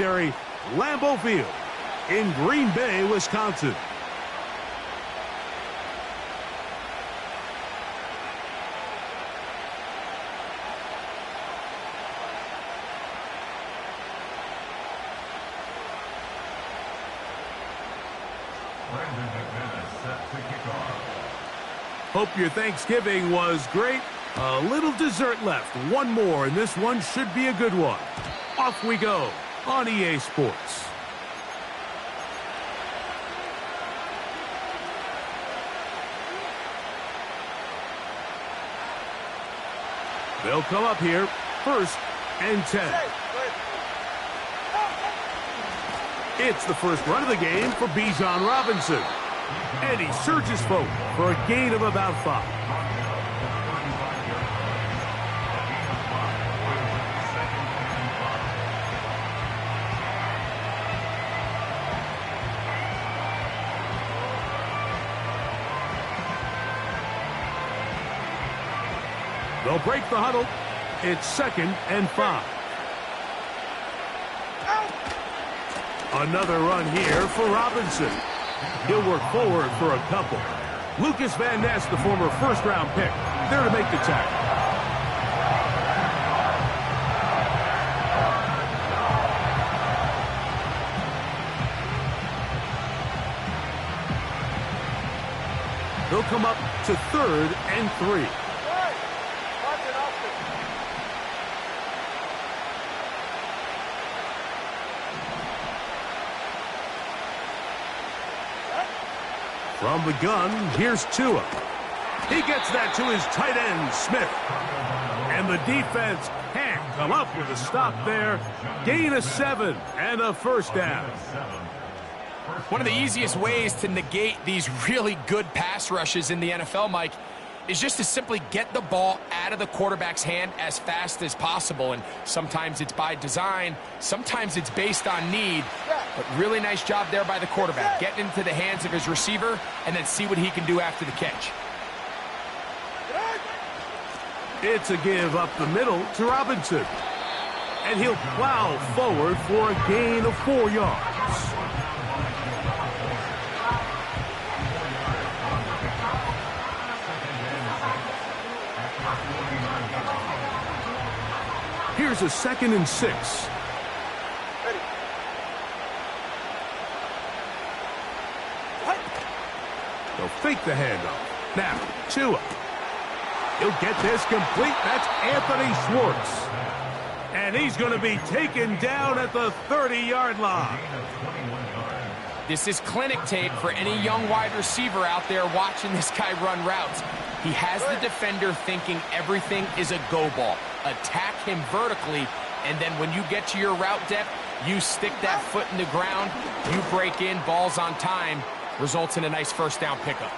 legendary Lambeau Field in Green Bay, Wisconsin. Hope your Thanksgiving was great. A little dessert left. One more, and this one should be a good one. Off we go on EA Sports. They'll come up here. 1st and 10. It's the first run of the game for Bijan Robinson. And he surges forward for a gain of about 5. They'll break the huddle. It's 2nd and 5. Another run here for Robinson. He'll work forward for a couple. Lucas Van Ness, the former first-round pick, there to make the tackle. They'll come up to 3rd and 3. From the gun, here's Tua. He gets that to his tight end, Smith. And the defense can't come up with a stop there. Gain of 7 and a first down. One of the easiest ways to negate these really good pass rushes in the NFL, Mike, is just to simply get the ball out of the quarterback's hand as fast as possible. And sometimes it's by design, sometimes it's based on need. But really nice job there by the quarterback, getting into the hands of his receiver and then see what he can do after the catch. It's a give up the middle to Robinson. And he'll plow forward for a gain of 4 yards. Here's a 2nd and 6. They'll fake the handoff. Now, Tua. He'll get this complete. That's Anthony Schwartz. And he's going to be taken down at the 30-yard line. This is clinic tape for any young wide receiver out there watching this guy run routes. He has the defender thinking everything is a go ball. Attack him vertically, and then when you get to your route depth, you stick that foot in the ground, you break in, balls on time, results in a nice first down pickup.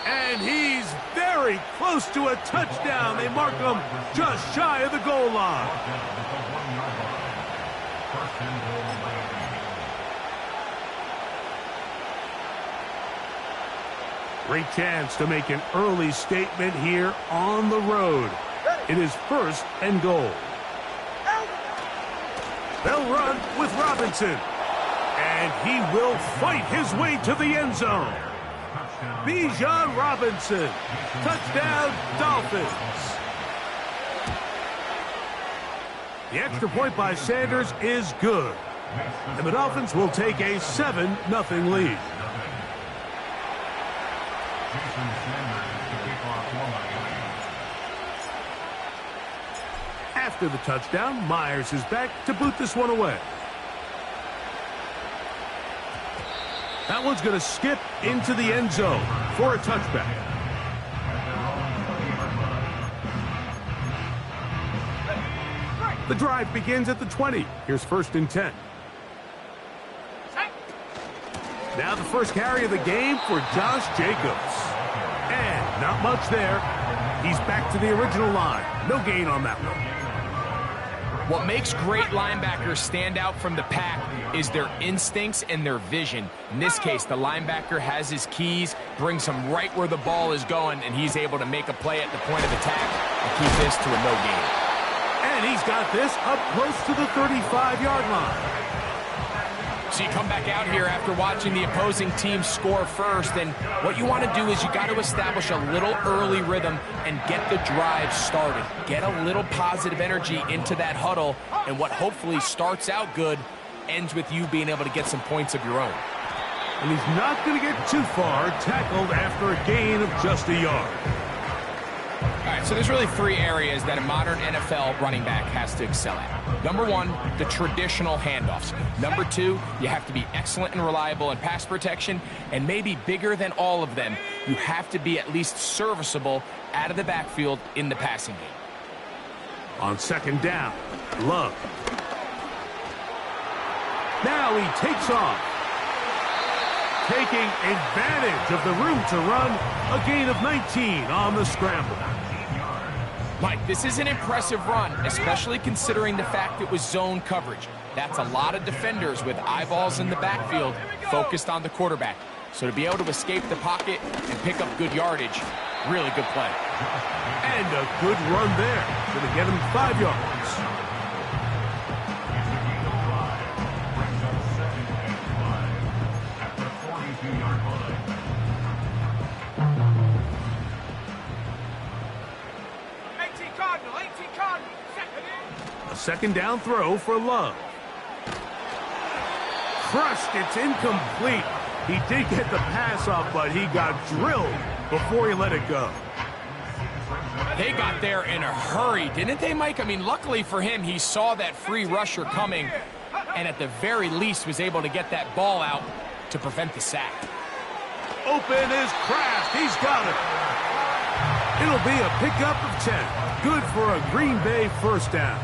And he's very close to a touchdown. They mark him just shy of the goal line. Great chance to make an early statement here on the road. It is 1st and goal. They'll run with Robinson. And he will fight his way to the end zone. Bijan Robinson. Touchdown, Dolphins. The extra point by Sanders is good. And the Dolphins will take a 7-0 lead. After the touchdown, Myers is back to boot this one away. That one's going to skip into the end zone for a touchback. The drive begins at the 20. Here's 1st and 10. Now the first carry of the game for Josh Jacobs. And not much there. He's back to the original line. No gain on that one. What makes great linebackers stand out from the pack is their instincts and their vision. In this case, the linebacker has his keys, brings him right where the ball is going, and he's able to make a play at the point of attack and keep this to a no gain. And he's got this up close to the 35-yard line. So you come back out here after watching the opposing team score first, and what you want to do is you got to establish a little early rhythm and get the drive started. Get a little positive energy into that huddle, and what hopefully starts out good ends with you being able to get some points of your own. And he's not going to get too far, tackled after a gain of just a yard. All right, so there's really three areas that a modern NFL running back has to excel at. Number one, the traditional handoffs. Number two, you have to be excellent and reliable in pass protection. And maybe bigger than all of them, you have to be at least serviceable out of the backfield in the passing game. On second down, Love. Now he takes off. Taking advantage of the room to run, a gain of 19 on the scramble. Mike, this is an impressive run, especially considering the fact it was zone coverage. That's a lot of defenders with eyeballs in the backfield focused on the quarterback. So to be able to escape the pocket and pick up good yardage, really good play. And a good run there. Going to get him 5 yards. Second down throw for Love. Crushed, it's incomplete. He did get the pass off, but he got drilled before he let it go. They got there in a hurry, didn't they, Mike? I mean, luckily for him, he saw that free rusher coming, and at the very least was able to get that ball out to prevent the sack. Open is Kraft. He's got it. It'll be a pickup of 10. Good for a Green Bay first down.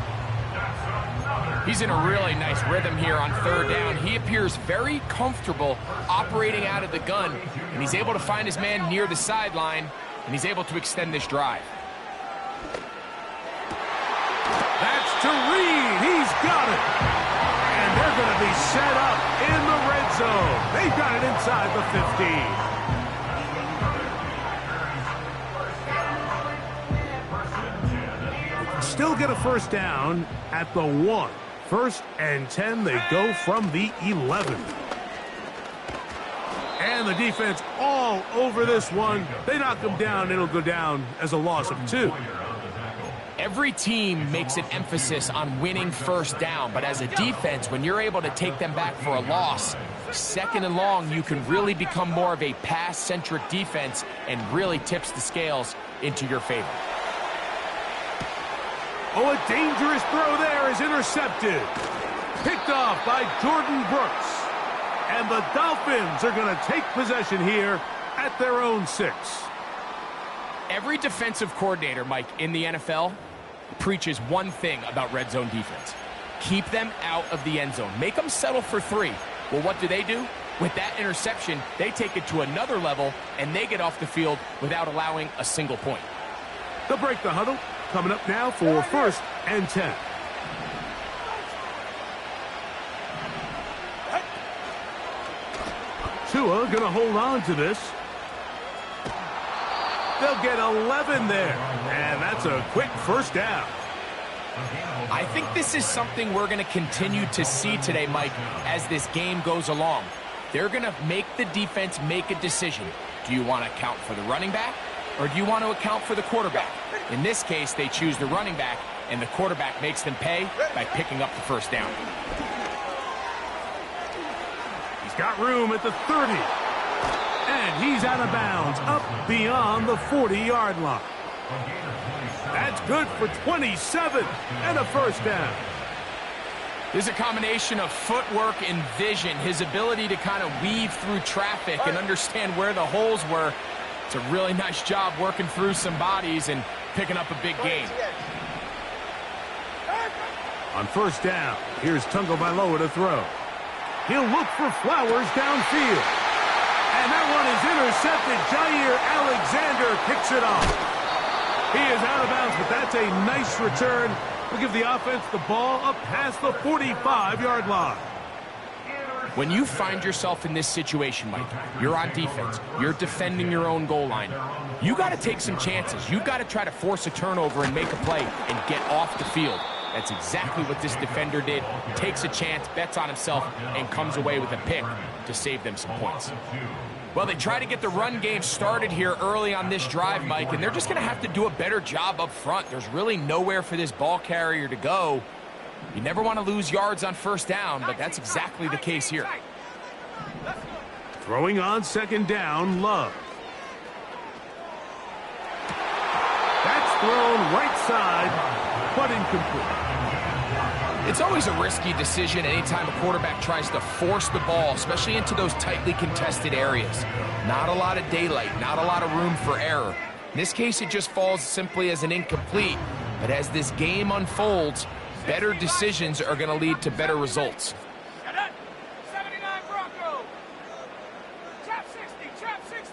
He's in a really nice rhythm here on third down. He appears very comfortable operating out of the gun, and he's able to find his man near the sideline, and he's able to extend this drive. That's to Reed. He's got it. And they're going to be set up in the red zone. They've got it inside the 15. They can still get a first down at the 1. First and 10, they go from the 11. And the defense all over this one. They knock them down. It'll go down as a loss of 2. Every team makes an emphasis on winning first down, but as a defense, when you're able to take them back for a loss, second and long, you can really become more of a pass-centric defense and really tips the scales into your favor. Oh, a dangerous throw there is intercepted. Picked off by Jordan Brooks. And the Dolphins are going to take possession here at their own 6. Every defensive coordinator, Mike, in the NFL preaches one thing about red zone defense. Keep them out of the end zone. Make them settle for 3. Well, what do? With that interception, they take it to another level, and they get off the field without allowing a single point. They'll break the huddle. Coming up now for first and 10. Tua going to hold on to this. They'll get 11 there. And that's a quick first down. I think this is something we're going to continue to see today, Mike, as this game goes along. They're going to make the defense make a decision. Do you want to account for the running back, or do you want to account for the quarterback? In this case, they choose the running back, and the quarterback makes them pay by picking up the first down. He's got room at the 30. And he's out of bounds, up beyond the 40-yard line. That's good for 27 and a first down. There's a combination of footwork and vision, his ability to kind of weave through traffic and understand where the holes were. It's a really nice job working through some bodies and picking up a big gain. On first down, here's Tagovailoa to throw. He'll look for Flowers downfield. And that one is intercepted. Jair Alexander picks it off. He is out of bounds, but that's a nice return. We'll give the offense the ball up past the 45-yard line. When you find yourself in this situation, Mike, you're on defense, you're defending your own goal line, you got to take some chances. You got to try to force a turnover and make a play and get off the field. That's exactly what this defender did. Takes a chance, bets on himself, and comes away with a pick to save them some points. Well, they try to get the run game started here early on this drive, Mike, and they're just going to have to do a better job up front. There's really nowhere for this ball carrier to go. You never want to lose yards on first down, but that's exactly the case here. Throwing on second down, Love. That's thrown right side, but incomplete. It's always a risky decision anytime a quarterback tries to force the ball, especially into those tightly contested areas. Not a lot of daylight, not a lot of room for error. In this case, it just falls simply as an incomplete. But as this game unfolds, better decisions are going to lead to better results. 79 Bronco. Trap 60.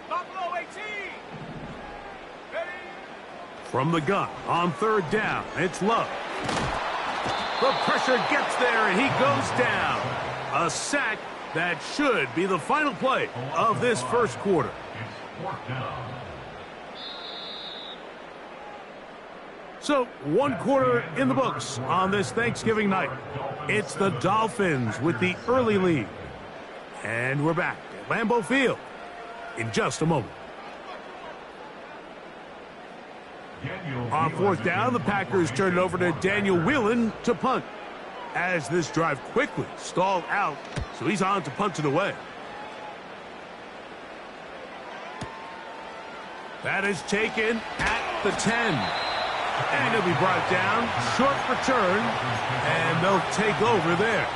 Buffalo 18. Ready? From the gun on third down, it's Love. The pressure gets there, and he goes down. A sack that should be the final play of this first quarter. So, one quarter in the books on this Thanksgiving night. It's the Dolphins with the early lead. And we're back at Lambeau Field in just a moment. On fourth down, the Packers turn it over to Daniel Whelan to punt. As this drive quickly stalled out, so he's on to punt it away. That is taken at the 10. And he'll be brought down, short return, and they'll take over there.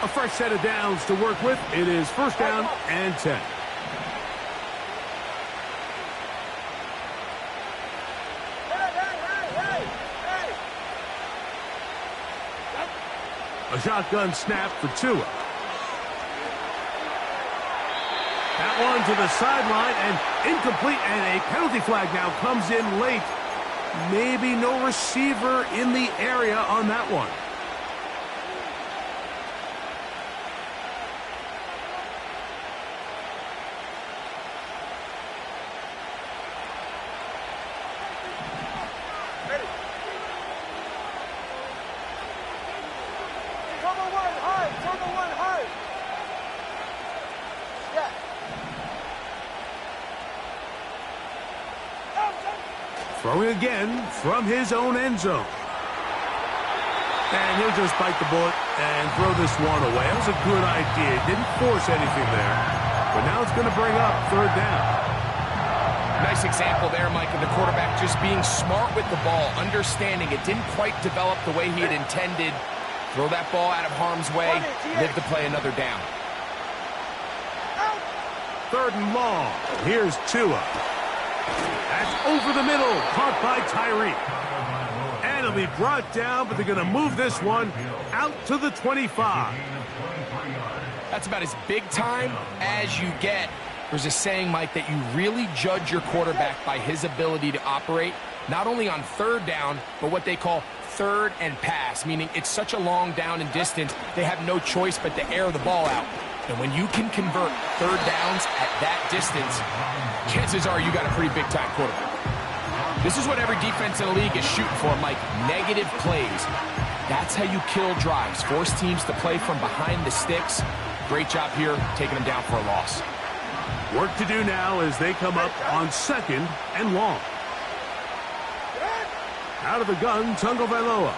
A fresh set of downs to work with. It is first down and 10. A shotgun snap for Tua. That one to the sideline and incomplete, and a penalty flag now comes in late. Maybe no receiver in the area on that one. Throwing again from his own end zone. And he'll just bite the bullet and throw this one away. That was a good idea. Didn't force anything there. But now it's going to bring up third down. Nice example there, Mike, of the quarterback just being smart with the ball, understanding it didn't quite develop the way he had intended. Throw that ball out of harm's way, live to play another down. Third and long. Here's Tua. That's over the middle, caught by Tyreek. And it'll be brought down, but they're going to move this one out to the 25. That's about as big time as you get. There's a saying, Mike, that you really judge your quarterback by his ability to operate, not only on third down, but what they call third and pass, meaning it's such a long down and distance, they have no choice but to air the ball out. And when you can convert third downs at that distance, chances are you got a pretty big-time quarterback. This is what every defense in the league is shooting for, Mike. Negative plays. That's how you kill drives. Force teams to play from behind the sticks. Great job here, taking them down for a loss. Work to do now as they come up on second and long. Out of the gun, Tagovailoa.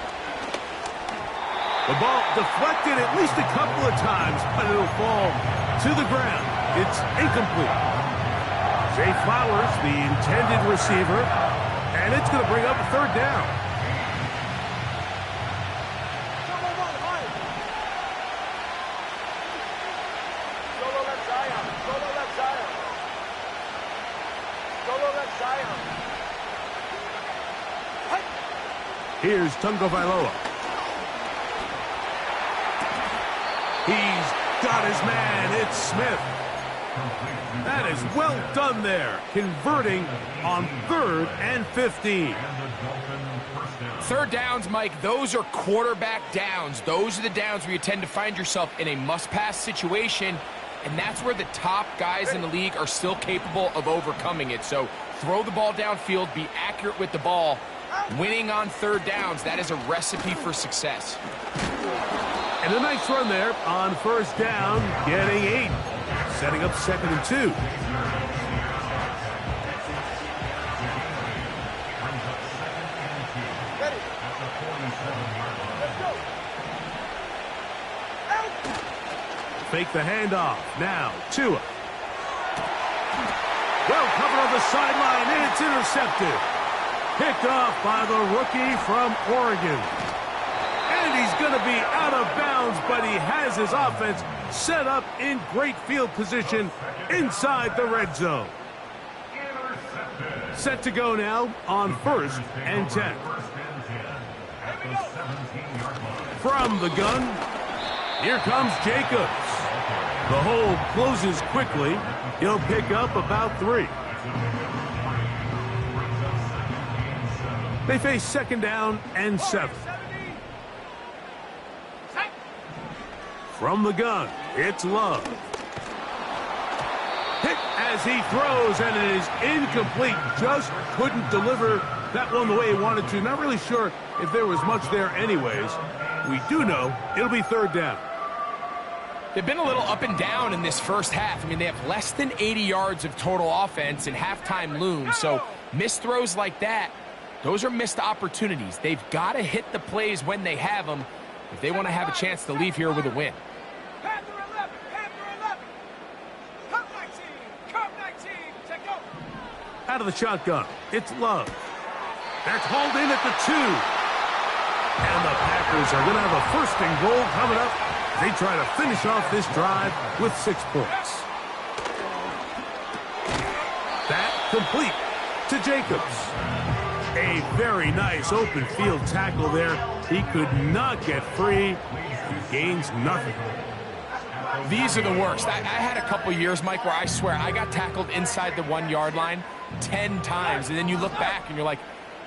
The ball deflected at least a couple of times, but it'll fall to the ground. It's incomplete. Zay Flowers, the intended receiver, and it's going to bring up a third down. Here's Tagovailoa. He's got his man. It's Smith. That is well done there, converting on 3rd and 15. Third downs, Mike, those are quarterback downs. Those are the downs where you tend to find yourself in a must-pass situation. and that's where the top guys in the league are still capable of overcoming it. So throw the ball downfield, be accurate with the ball. Winning on third downs, that is a recipe for success. And a nice run there on first down, getting 8. Setting up 2nd and 2. Fake the handoff. Now, Tua. Well covered on the sideline, and it's intercepted. Picked off by the rookie from Oregon. And he's going to be out of bounds, but he has his offense set up in great field position inside the red zone. Set to go now on 1st and 10. From the gun, here comes Jacobs. The hole closes quickly. He'll pick up about 3. They face 2nd down and 7. From the gun, it's Love. Hit as he throws, and it is incomplete. Just couldn't deliver that one the way he wanted to. Not really sure if there was much there anyways. We do know it'll be 3rd down. They've been a little up and down in this first half. I mean, they have less than 80 yards of total offense and halftime looms. So missed throws like that, those are missed opportunities. They've got to hit the plays when they have them if they want to have a chance to leave here with a win. Panther 11, Panther 11. Cup 19, Cup 19, take go. Out of the shotgun, it's Love. That's hauled in at the 2. And the Packers are going to have a 1st and goal coming up. They try to finish off this drive with 6 points. That complete to Jacobs. A very nice open field tackle there. He could not get free. He gains nothing. These are the worst. I had a couple years, Mike, where I swear I got tackled inside the 1-yard line 10 times. And then you look back and you're like,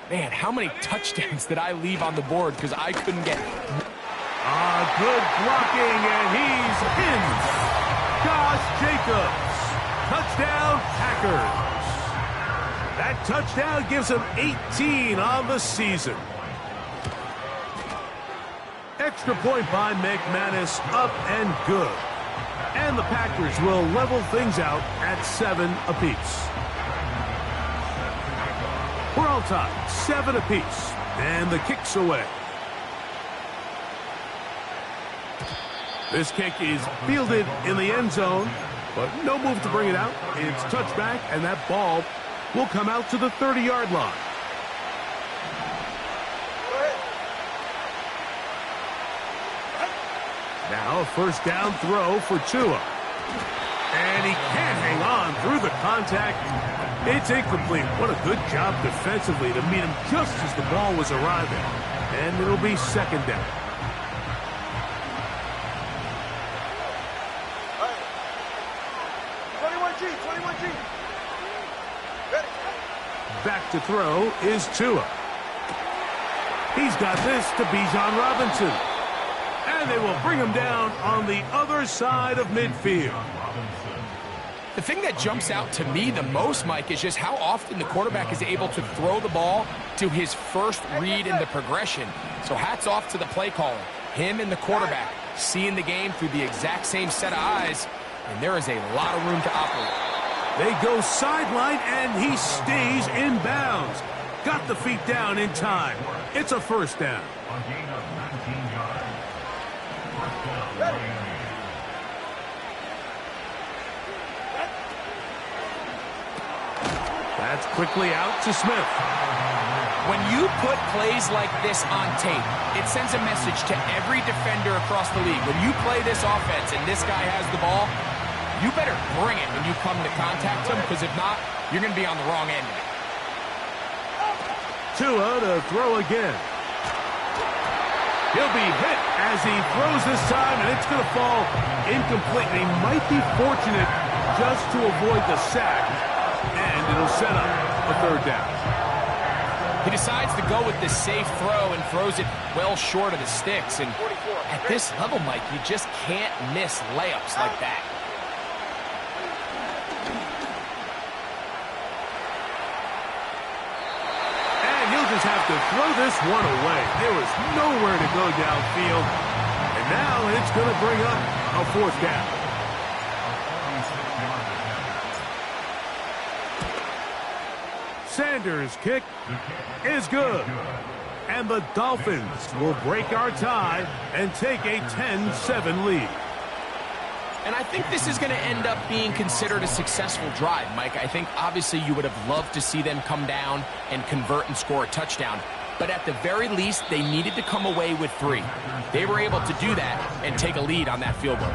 man, how many touchdowns did I leave on the board because I couldn't get... Good blocking, and he's in. Josh Jacobs. Touchdown, Packers. That touchdown gives him 18 on the season. Extra point by McManus, up and good. And the Packers will level things out at 7 apiece. We're all tied, 7 apiece, and the kick's away. This kick is fielded in the end zone, but no move to bring it out. It's touchback, and that ball will come out to the 30-yard line. Now a 1st down throw for Tua. And he can't hang on through the contact. It's incomplete. What a good job defensively to meet him just as the ball was arriving. And it'll be 2nd down. Back to throw is Tua. He's got this to Bijan Robinson. And they will bring him down on the other side of midfield. The thing that jumps out to me the most, Mike, is just how often the quarterback is able to throw the ball to his first read in the progression. So hats off to the play caller. Him and the quarterback seeing the game through the exact same set of eyes, and there is a lot of room to operate. They go sideline, and he stays in bounds. Got the feet down in time. It's a 1st down. That's quickly out to Smith. When you put plays like this on tape, it sends a message to every defender across the league. When you play this offense and this guy has the ball, you better bring it when you come to contact him, because if not, you're going to be on the wrong end of it. Tua to throw again. He'll be hit as he throws this time, and it's going to fall incomplete. He might be fortunate just to avoid the sack, and it'll set up a 3rd down. He decides to go with this safe throw and throws it well short of the sticks. And at this level, Mike, you just can't miss layups like that. Chargers have to throw this one away. There was nowhere to go downfield. And now it's going to bring up a fourth down. Sanders' kick is good. And the Dolphins will break our tie and take a 10-7 lead. And I think this is going to end up being considered a successful drive, Mike. I think obviously you would have loved to see them come down and convert and score a touchdown. But at the very least, they needed to come away with 3. They were able to do that and take a lead on that field goal.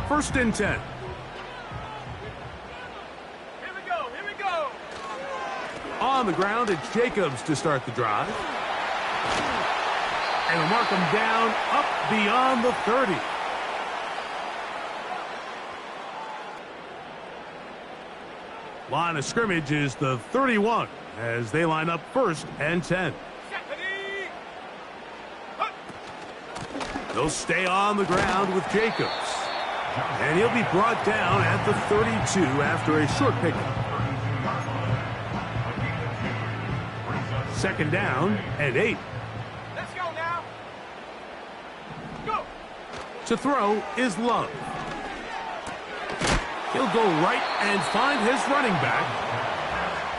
First and 10. Here we go. Here we go. On the ground, it's Jacobs to start the drive. And will mark him down up beyond the 30. Line of scrimmage is the 31 as they line up first and 10. They'll stay on the ground with Jacobs. And he'll be brought down at the 32 after a short pickup. Second down and 8. Let's go now. Go. To throw is Love. He'll go right and find his running back.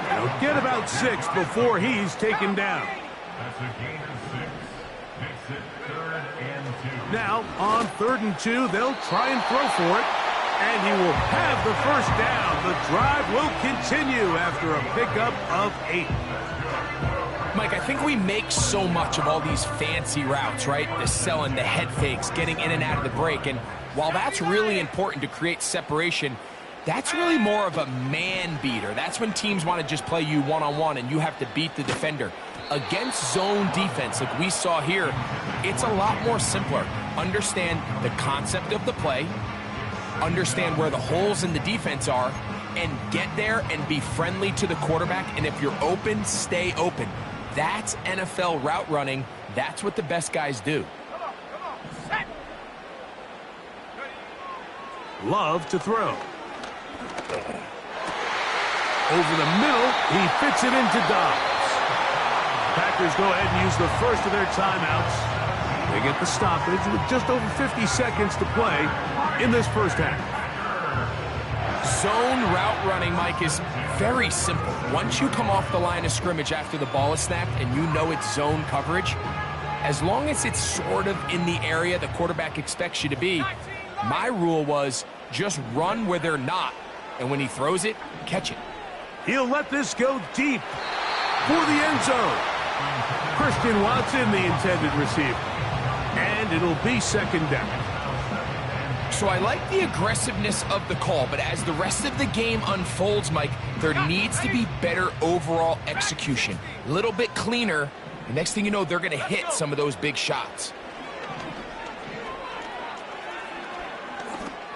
And he'll get about 6 before he's taken down. That's a gain of 6. Makes it 3rd and 2. Now, on 3rd and 2, they'll try and throw for it. And he will have the first down. The drive will continue after a pickup of 8. Mike, I think we make so much of all these fancy routes, right? The selling, the head fakes, getting in and out of the break. And while that's really important to create separation, that's really more of a man beater. That's when teams want to just play you one-on-one and you have to beat the defender. Against zone defense, like we saw here, it's a lot more simpler. Understand the concept of the play, understand where the holes in the defense are, and get there and be friendly to the quarterback. And if you're open, stay open. That's NFL route running. That's what the best guys do. Come on. Set. Love to throw. Over the middle, he fits it into Dobbs. Packers go ahead and use the first of their timeouts. They get the stoppage with just over 50 seconds to play in this first half. Zone route running, Mike, is very simple. Once you come off the line of scrimmage after the ball is snapped and you know it's zone coverage, as long as it's sort of in the area the quarterback expects you to be, my rule was just run where they're not. And when he throws it, catch it. He'll let this go deep for the end zone. Christian Watson, the intended receiver. And it'll be second down. So I like the aggressiveness of the call, but as the rest of the game unfolds, Mike, there needs to be better overall execution. A little bit cleaner. The next thing you know, they're going to hit some of those big shots.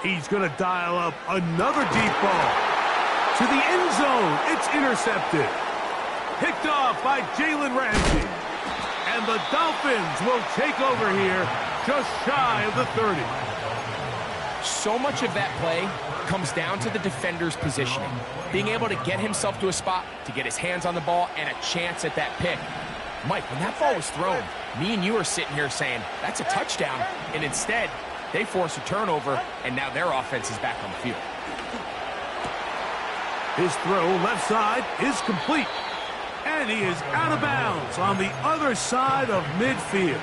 He's going to dial up another deep ball to the end zone. It's intercepted. Picked off by Jalen Ramsey. And the Dolphins will take over here just shy of the 30. So much of that play comes down to the defender's positioning. Being able to get himself to a spot, to get his hands on the ball, and a chance at that pick. Mike, when that ball was thrown, me and you are sitting here saying, that's a touchdown. And instead, they force a turnover, and now their offense is back on the field. His throw left side is complete. And he is out of bounds on the other side of midfield.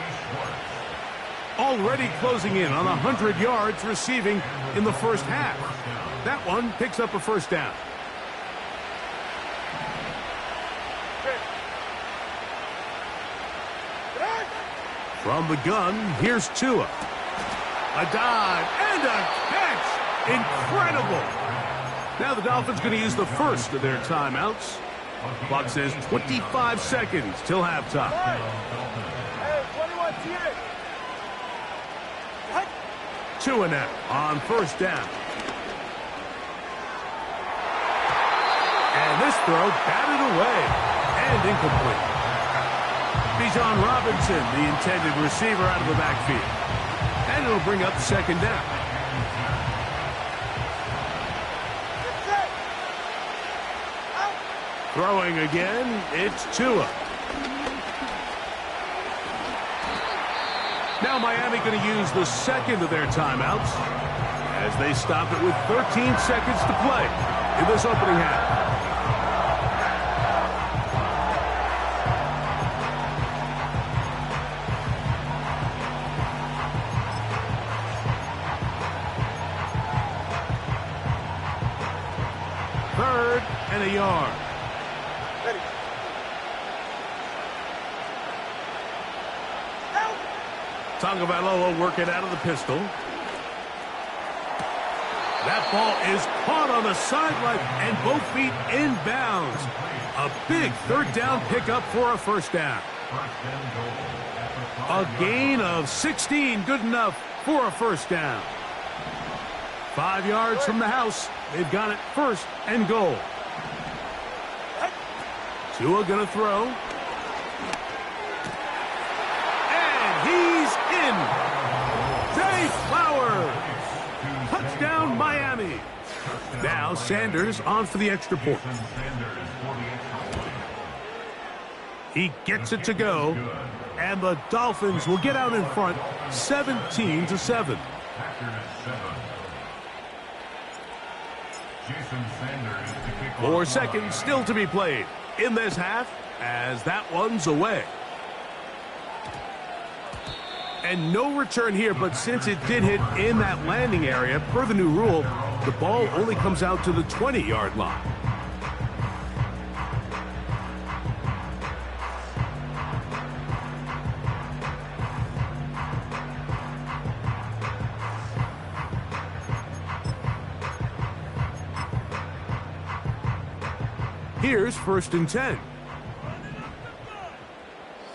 Already closing in on 100 yards receiving in the first half. That one picks up a first down. From the gun, here's Tua. A dive and a catch. Incredible. Now the Dolphins going to use the first of their timeouts. Clock says 25 seconds till halftime. Hey, 21 TA. Tua now on first down. And this throw batted away and incomplete. Bijan Robinson, the intended receiver, out of the backfield. And it'll bring up second down. Throwing again, it's Tua. Now Miami going to use the second of their timeouts as they stop it with 13 seconds to play in this opening half. Third and a yard. Ready. Tagovailoa working out of the pistol. That ball is caught on the sideline and both feet inbounds. A big third down pickup for a first down. A gain of 16, good enough for a first down. 5 yards from the house. They've got it first and goal. Tua gonna throw. And he's in. Zay Flowers. Touchdown Miami. Now Sanders on for the extra point. He gets it to go. And the Dolphins will get out in front 17-7. 4 seconds still to be played in this half as that one's away. And no return here, but since it did hit in that landing area, per the new rule, the ball only comes out to the 20-yard line. Here's first and 10.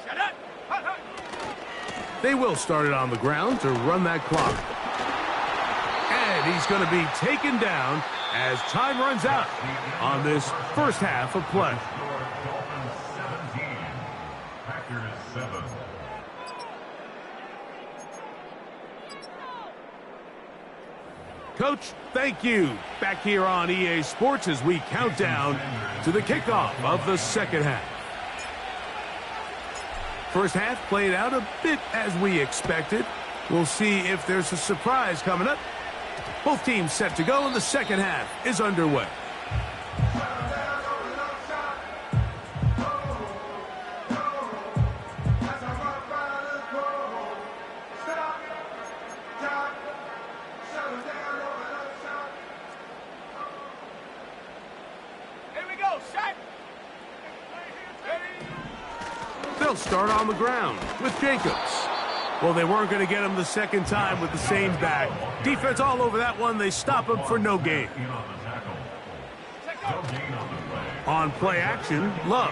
Shut up. Hut, hut. They will start it on the ground to run that clock. And he's going to be taken down as time runs out on this first half of play. Coach, thank you. Back here on EA Sports as we count down to the kickoff of the second half. First half played out a bit as we expected. We'll see if there's a surprise coming up. Both teams set to go and the second half is underway. They'll start on the ground with Jacobs. Well, they weren't going to get him the second time with the same back. Defense all over that one. They stop him for no gain. On play action, Love.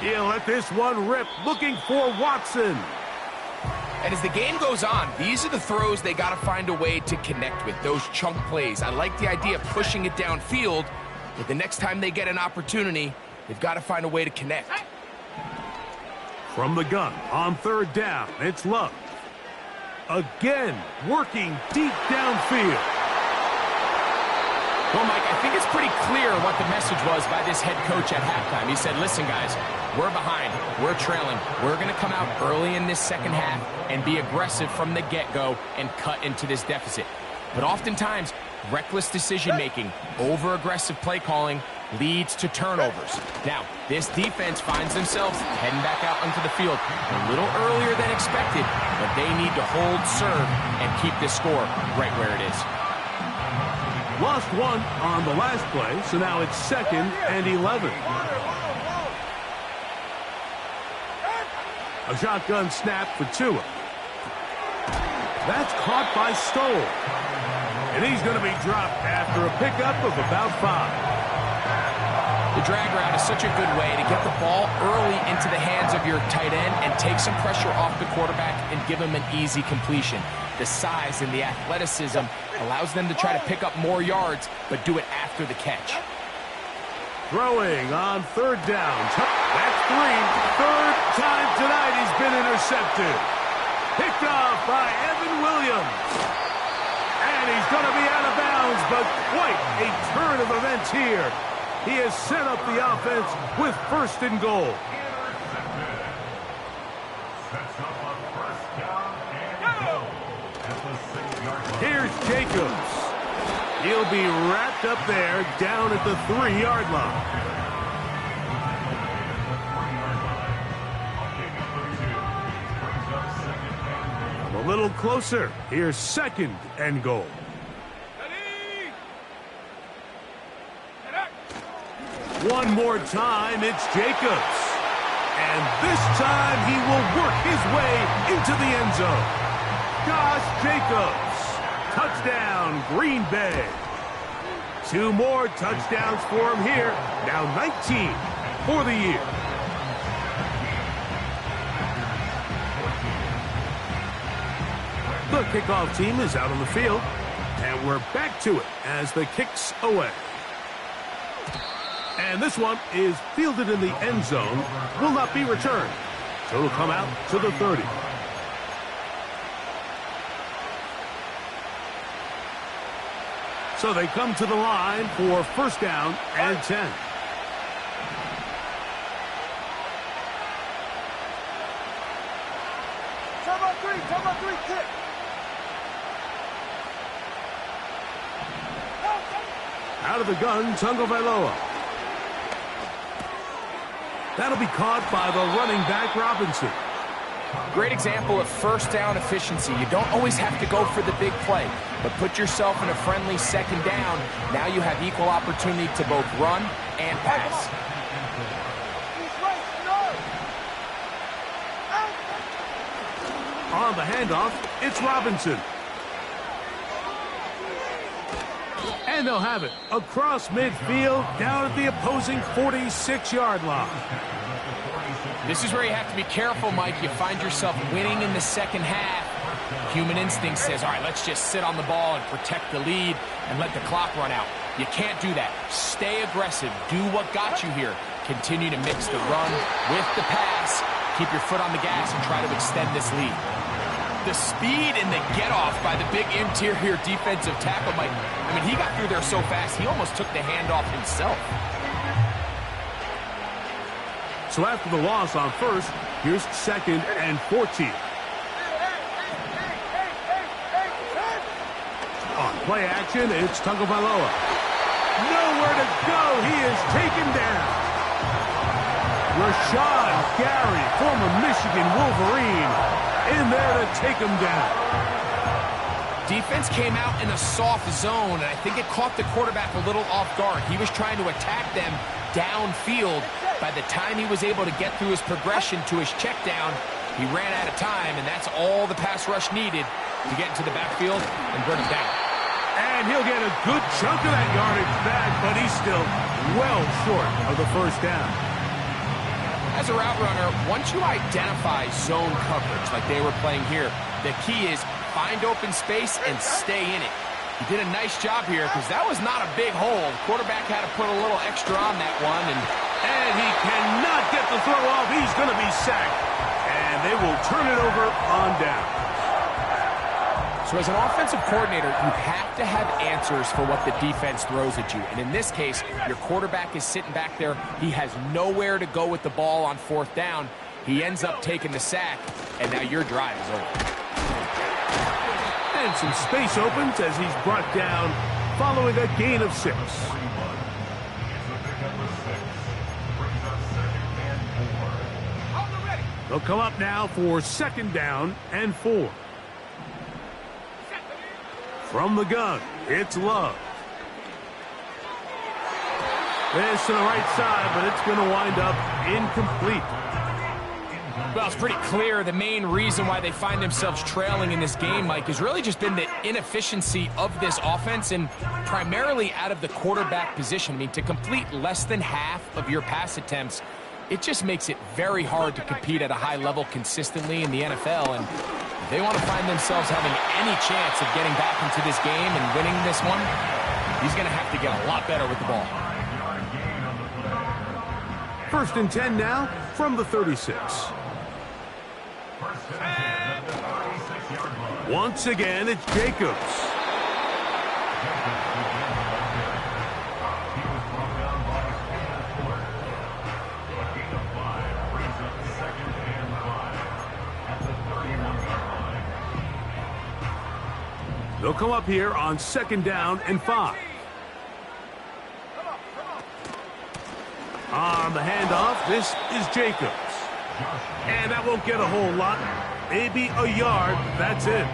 He'll let this one rip, looking for Watson. And as the game goes on, these are the throws they got to find a way to connect with, those chunk plays. I like the idea of pushing it downfield, but the next time they get an opportunity, they've got to find a way to connect. From the gun on third down, it's Love. Again, working deep downfield. Well, Mike, I think it's pretty clear what the message was by this head coach at halftime. He said, listen, guys, we're behind. We're trailing. We're going to come out early in this second half and be aggressive from the get-go and cut into this deficit. But oftentimes, reckless decision-making, over-aggressive play calling leads to turnovers. Now, this defense finds themselves heading back out onto the field a little earlier than expected, but they need to hold serve and keep this score right where it is. Lost one on the last play, so now it's 2nd and 11. A shotgun snap for Tua. That's caught by Stoll. And he's going to be dropped after a pickup of about 5. The drag route is such a good way to get the ball early into the hands of your tight end and take some pressure off the quarterback and give him an easy completion. The size and the athleticism allows them to try to pick up more yards, but do it after the catch. Throwing on third down. That's 3. Third time tonight he's been intercepted. Picked off by Evan Williams. And he's going to be out of bounds but quite a turn of events here. He has set up the offense with first and goal. Sets up a first down and goal at the 6-yard line. Here's Jacobs. He'll be wrapped up there down at the 3-yard line. A little closer. Here's second and goal. Ready? One more time, it's Jacobs. And this time he will work his way into the end zone. Josh Jacobs. Touchdown, Green Bay. 2 more touchdowns for him here. Now 19 for the year. The kickoff team is out on the field, and we're back to it as the kick's away. And this one is fielded in the end zone, will not be returned. So it'll come out to the 30. So they come to the line for first down and 10. Time on 3, kick. Out of the gun, Tagovailoa. That'll be caught by the running back, Robinson. Great example of first down efficiency. You don't always have to go for the big play, but put yourself in a friendly second down. Now you have equal opportunity to both run and pass. On the handoff, it's Robinson. And they'll have it across midfield down at the opposing 46-yard line. This is where you have to be careful, Mike. You find yourself winning in the second half. Human instinct says, all right, let's just sit on the ball and protect the lead and let the clock run out. You can't do that. Stay aggressive. Do what got you here. Continue to mix the run with the pass. Keep your foot on the gas and try to extend this lead. The speed and the get-off by the big interior defensive tackle, Mike. I mean, he got through there so fast, he almost took the handoff himself. So after the loss on first, here's second and 14. On play action, it's Tagovailoa. Nowhere to go. He is taken down. Rashawn Gary, former Michigan Wolverine, in there to take him down. Defense came out in a soft zone, and I think it caught the quarterback a little off guard. He was trying to attack them downfield. By the time he was able to get through his progression to his check down, he ran out of time, and that's all the pass rush needed to get into the backfield and bring him down. And he'll get a good chunk of that yardage back, but he's still well short of the first down. As a route runner, once you identify zone coverage like they were playing here, the key is find open space and stay in it. He did a nice job here because that was not a big hole. The quarterback had to put a little extra on that one. And he cannot get the throw off. He's going to be sacked. And they will turn it over on down. So as an offensive coordinator, you have to have answers for what the defense throws at you. And in this case, your quarterback is sitting back there. He has nowhere to go with the ball on fourth down. He ends up taking the sack, and now your drive is over. And some space opens as he's brought down following a gain of 6. They'll come up now for second down and 4. From the gun, it's Love. This to the right side, but it's going to wind up incomplete. Well, it's pretty clear the main reason why they find themselves trailing in this game, Mike, has really just been the inefficiency of this offense and primarily out of the quarterback position. I mean, to complete less than half of your pass attempts, it just makes it very hard to compete at a high level consistently in the NFL. And if they want to find themselves having any chance of getting back into this game and winning this one, he's going to have to get a lot better with the ball. First and 10 now from the 36. Once again, it's Jacobs. They'll come up here on 2nd down and 5. On the handoff, this is Jacobs. And that won't get a whole lot. Maybe a yard. That's it.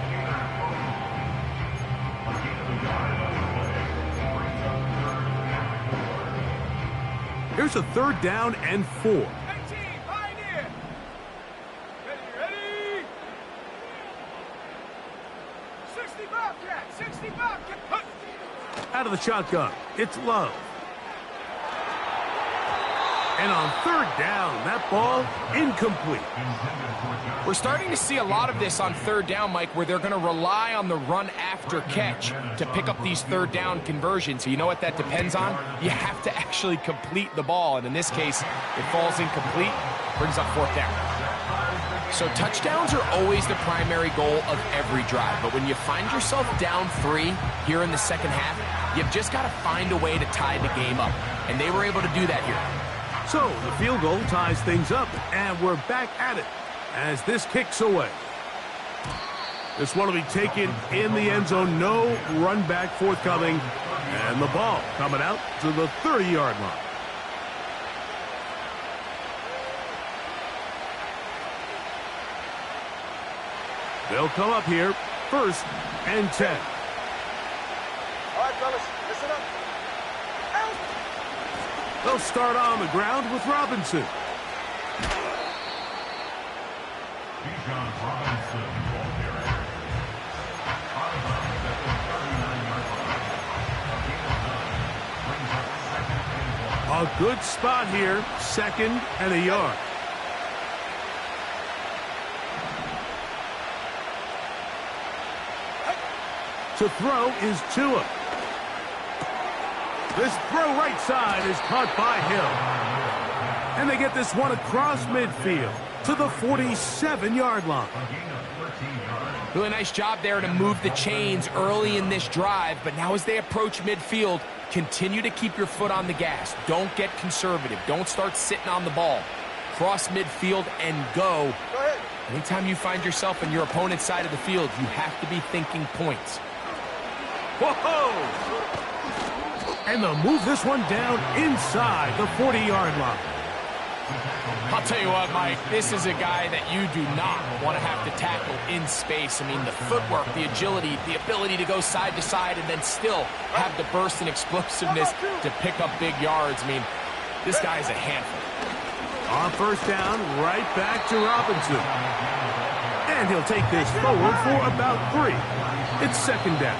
Here's a 3rd down and 4. 18, Pioneer. Ready. 60 Bobcat, 60 Bobcat. Out of the shotgun, it's Love. And on 3rd down, that ball incomplete. We're starting to see a lot of this on 3rd down, Mike, where they're going to rely on the run after catch to pick up these 3rd down conversions. So you know what that depends on? You have to actually complete the ball. And in this case, it falls incomplete, brings up 4th down. So touchdowns are always the primary goal of every drive. But when you find yourself down 3 here in the 2nd half, you've just got to find a way to tie the game up. And they were able to do that here. So the field goal ties things up, and we're back at it as this kicks away. This one will be taken in the end zone. No run back forthcoming, and the ball coming out to the 30-yard line. They'll come up here, 1st and 10. All right, fellas, listen up. Out. They'll start on the ground with Robinson. Bijan Robinson, ball carrier. On the 39-yard line. A good spot here, 2nd and a yard. To throw is Tua. This throw right side is caught by Hill. And they get this one across midfield to the 47-yard line. Really nice job there to move the chains early in this drive, but now as they approach midfield, continue to keep your foot on the gas. Don't get conservative. Don't start sitting on the ball. Cross midfield and go. Go ahead. Anytime you find yourself on your opponent's side of the field, you have to be thinking points. Whoa! And they'll move this one down inside the 40-yard line. I'll tell you what, Mike, this is a guy that you do not want to have to tackle in space. I mean, the footwork, the agility, the ability to go side to side and then still have the burst and explosiveness to pick up big yards. I mean, this guy is a handful. On 1st down, right back to Robinson. And he'll take this forward for about 3. It's 2nd down.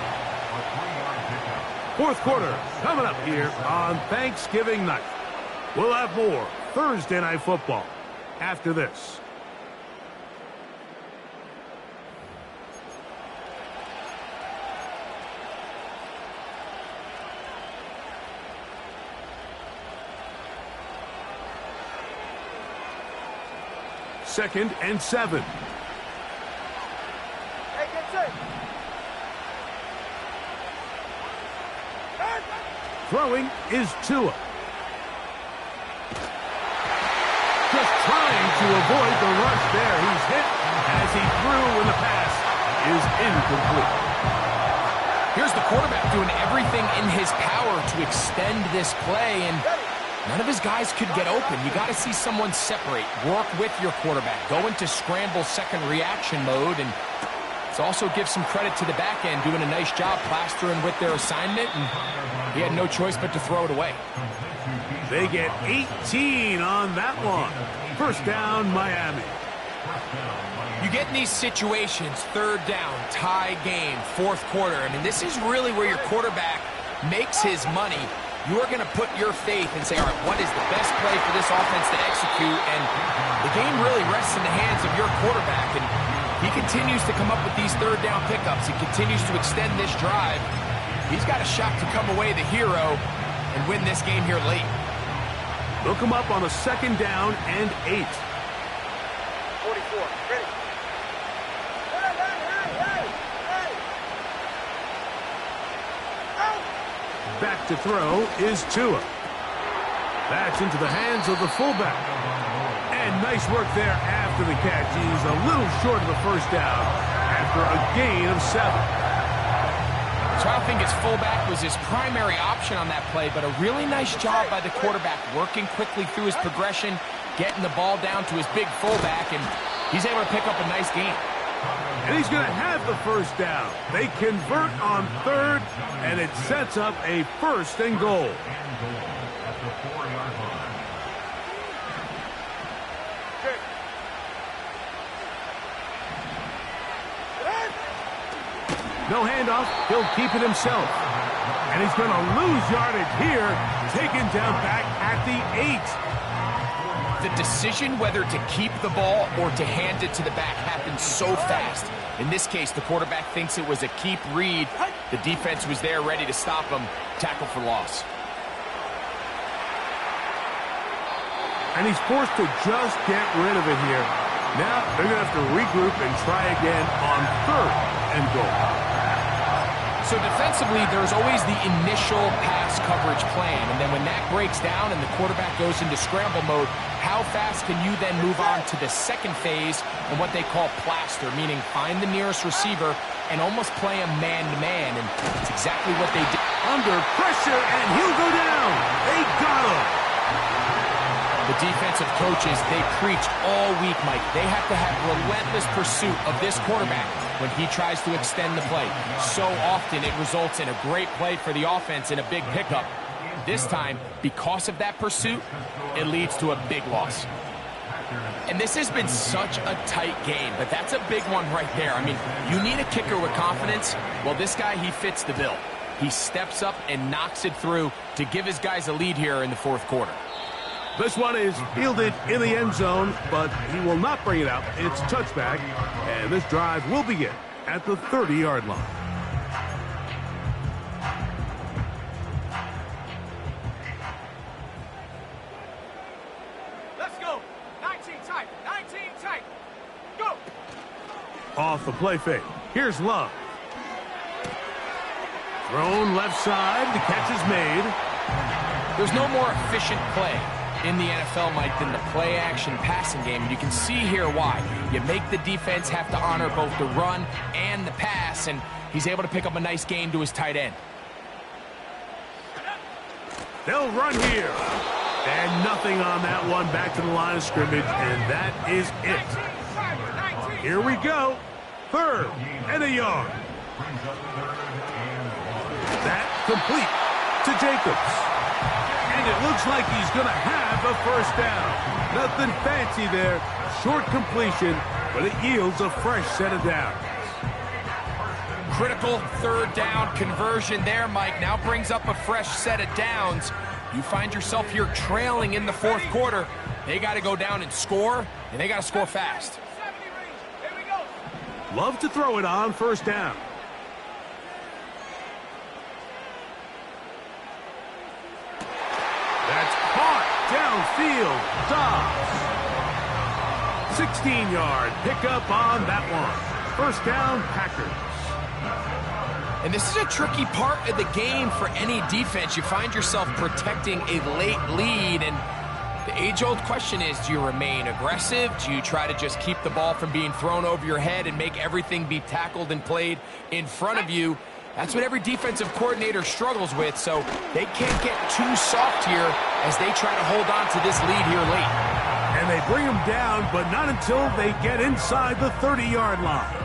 4th quarter coming up here on Thanksgiving night. We'll have more Thursday Night Football after this. Second and 7. Hey, get set. Throwing is Tua. Just trying to avoid the rush there. He's hit as he threw when the pass is incomplete. Here's the quarterback doing everything in his power to extend this play, and none of his guys could get open. You got to see someone separate, work with your quarterback, go into scramble second reaction mode, and let's also give some credit to the back end doing a nice job plastering with their assignment, and he had no choice but to throw it away. They get 18 on that one. 1st down, Miami. You get in these situations, 3rd down, tie game, 4th quarter. I mean, this is really where your quarterback makes his money. You're going to put your faith and say, all right, what is the best play for this offense to execute? And the game really rests in the hands of your quarterback. And he continues to come up with these 3rd down pickups. He continues to extend this drive. He's got a shot to come away the hero and win this game here late. They'll come up on a 2nd down and 8. 44, ready. Back to throw is Tua. That's into the hands of the fullback. And nice work there after the catch. He's a little short of the 1st down after a gain of 7. don't think his fullback was his primary option on that play, but a really nice job by the quarterback working quickly through his progression, getting the ball down to his big fullback, and he's able to pick up a nice gain. And he's going to have the first down. They convert on third, and it sets up a 1st and goal. At the 4-yard line. No handoff. He'll keep it himself. And he's going to lose yardage here, taken down back at the 8. The decision whether to keep the ball or to hand it to the back happens so fast. In this case, the quarterback thinks it was a keep read. The defense was there ready to stop him. Tackle for loss. And he's forced to just get rid of it here. Now they're going to have to regroup and try again on 3rd and goal. So defensively, there's always the initial pass coverage plan, and then when that breaks down and the quarterback goes into scramble mode, how fast can you then move on to the second phase and what they call plaster, meaning find the nearest receiver and almost play him man-to-man, and it's exactly what they did. Under pressure, and he'll go down. They got him. The defensive coaches, they preached all week, Mike. They have to have relentless pursuit of this quarterback when he tries to extend the play. So often it results in a great play for the offense and a big pickup. This time, because of that pursuit, it leads to a big loss. And this has been such a tight game, but that's a big one right there. I mean, you need a kicker with confidence. Well, this guy, he fits the bill. He steps up and knocks it through to give his guys a lead here in the 4th quarter. This one is fielded in the end zone, but he will not bring it out. It's touchback, and this drive will begin at the 30-yard line. Let's go. 19 tight. 19 tight. Go. Off the play fake. Here's Love. Thrown left side. The catch is made. There's no more efficient play in the NFL, Mike, than the play-action passing game. And you can see here why. You make the defense have to honor both the run and the pass, and he's able to pick up a nice gain to his tight end. They'll run here. And nothing on that one. Back to the line of scrimmage, and that is it. Here we go. 3rd and a yard. That complete to Jacobs. And it looks like he's going to have a 1st down. Nothing fancy there. Short completion, but it yields a fresh set of downs. Critical 3rd down conversion there, Mike. Now brings up a fresh set of downs. You find yourself here trailing in the 4th quarter. They got to go down and score, and they got to score fast. Love to throw it on 1st down. That's caught downfield. Dobbs. 16-yard pickup on that one. 1st down, Packers. And this is a tricky part of the game for any defense. You find yourself protecting a late lead, and the age-old question is, do you remain aggressive? Do you try to just keep the ball from being thrown over your head and make everything be tackled and played in front of you? That's what every defensive coordinator struggles with, so they can't get too soft here as they try to hold on to this lead here late. And they bring him down, but not until they get inside the 30-yard line.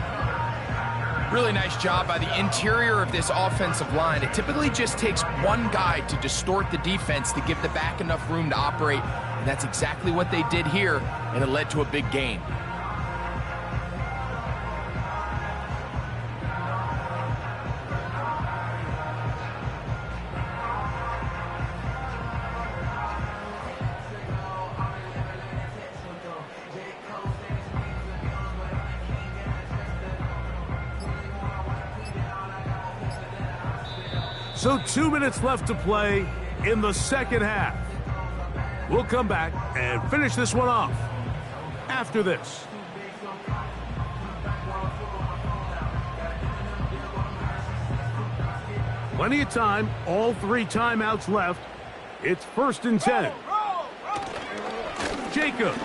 Really nice job by the interior of this offensive line. It typically just takes one guy to distort the defense to give the back enough room to operate, and that's exactly what they did here, and it led to a big gain. So 2 minutes left to play in the 2nd half. We'll come back and finish this one off after this. Plenty of time, all 3 timeouts left. It's 1st and 10. Jacobs.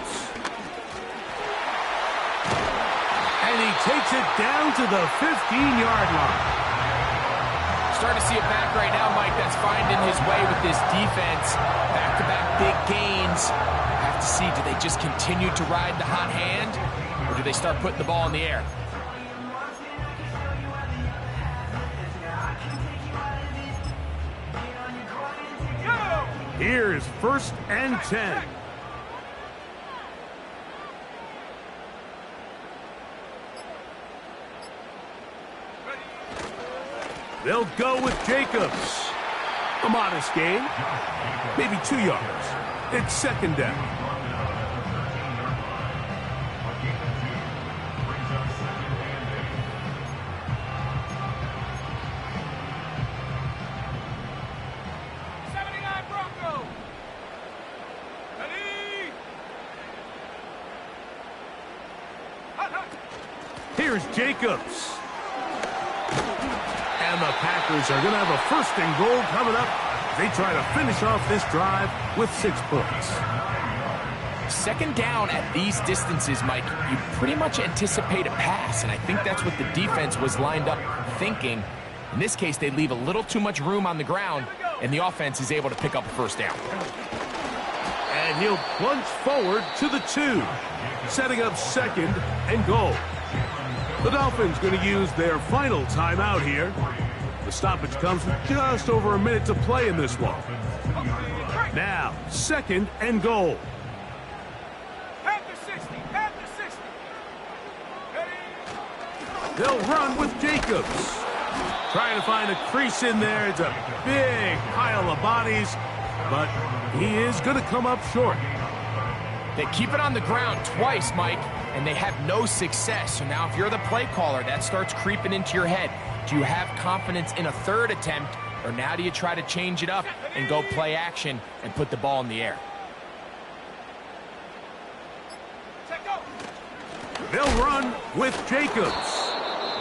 And he takes it down to the 15-yard line. Starting to see it back right now, Mike. That's finding his way with this defense. Back-to-back big gains. Have to see, do they just continue to ride the hot hand, or do they start putting the ball in the air? Here's 1st and 10. They'll go with Jacobs. A modest gain, maybe 2 yards. It's 2nd down. Here's Jacobs. And the Packers are going to have a 1st and goal coming up. They try to finish off this drive with 6 points. 2nd down at these distances, Mike, you pretty much anticipate a pass, and I think that's what the defense was lined up thinking. In this case, they leave a little too much room on the ground, and the offense is able to pick up a 1st down. And he'll plunge forward to the 2, setting up 2nd and goal. The Dolphins going to use their final timeout here. The stoppage comes with just over a minute to play in this one. Now, 2nd and goal. They'll run with Jacobs. Trying to find a crease in there. It's a big pile of bodies, but he is going to come up short. They keep it on the ground twice, Mike, and they have no success. So now if you're the play caller, that starts creeping into your head. Do you have confidence in a 3rd attempt, or now do you try to change it up and go play action and put the ball in the air? They'll run with Jacobs.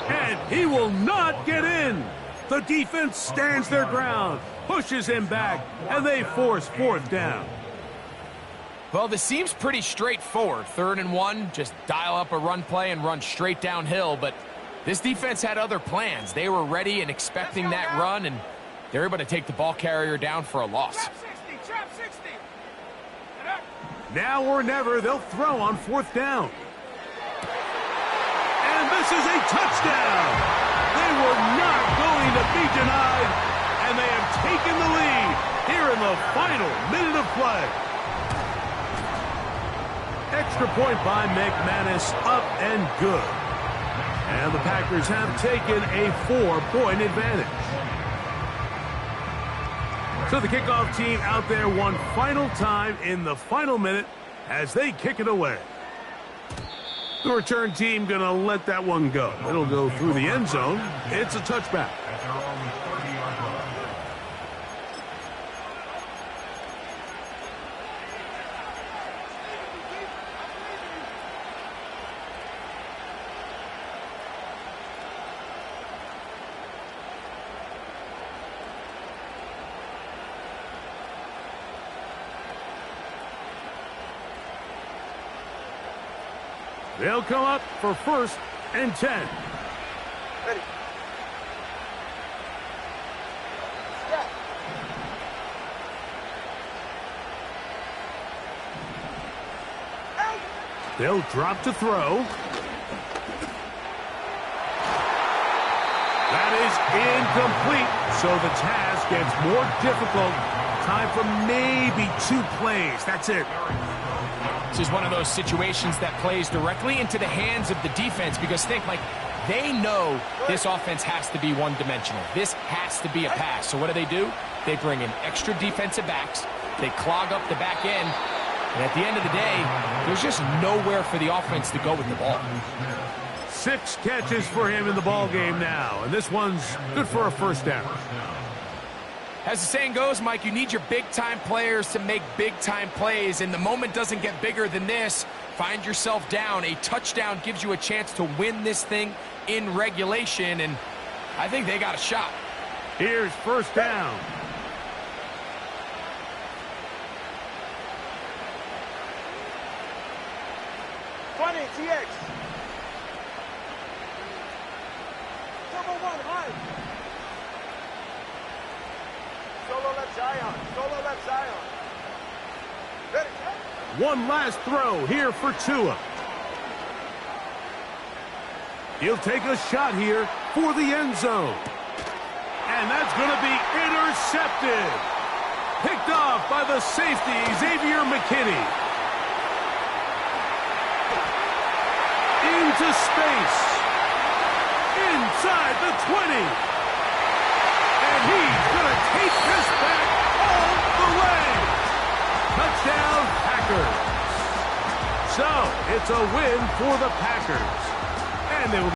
And he will not get in. The defense stands their ground, pushes him back, and they force 4th down. Well, this seems pretty straightforward. 3rd and 1, just dial up a run play and run straight downhill. But this defense had other plans. They were ready and expecting that run, and they're able to take the ball carrier down for a loss. Trap 60. Now or never, they'll throw on 4th down. And this is a touchdown. They were not going to be denied, and they have taken the lead here in the final minute of play. Extra point by McManus, up and good. And the Packers have taken a 4-point advantage. So the kickoff team out there one final time in the final minute as they kick it away. The return team going to let that one go. It'll go through the end zone. It's a touchback. They'll come up for 1st and 10. Ready. Step. Out. They'll drop to throw. That is incomplete, so the task gets more difficult. Time for maybe 2 plays. That's it. This is one of those situations that plays directly into the hands of the defense, because think, like, they know this offense has to be one-dimensional. This has to be a pass. So what do? They bring in extra defensive backs. They clog up the back end. And at the end of the day, there's just nowhere for the offense to go with the ball. 6 catches for him in the ball game now, and this one's good for a 1st down. As the saying goes, Mike, you need your big-time players to make big-time plays, and the moment doesn't get bigger than this. Find yourself down. A touchdown gives you a chance to win this thing in regulation, and I think they got a shot. Here's 1st down. TX. Turbo 1, high. Solo left Zion. Ready, set. One last throw here for Tua. He'll take a shot here for the end zone. And that's going to be intercepted. Picked off by the safety, Xavier McKinney. Into space. Inside the 20. And he's going to take this back all the way. Touchdown, Packers. So, it's a win for the Packers. And they will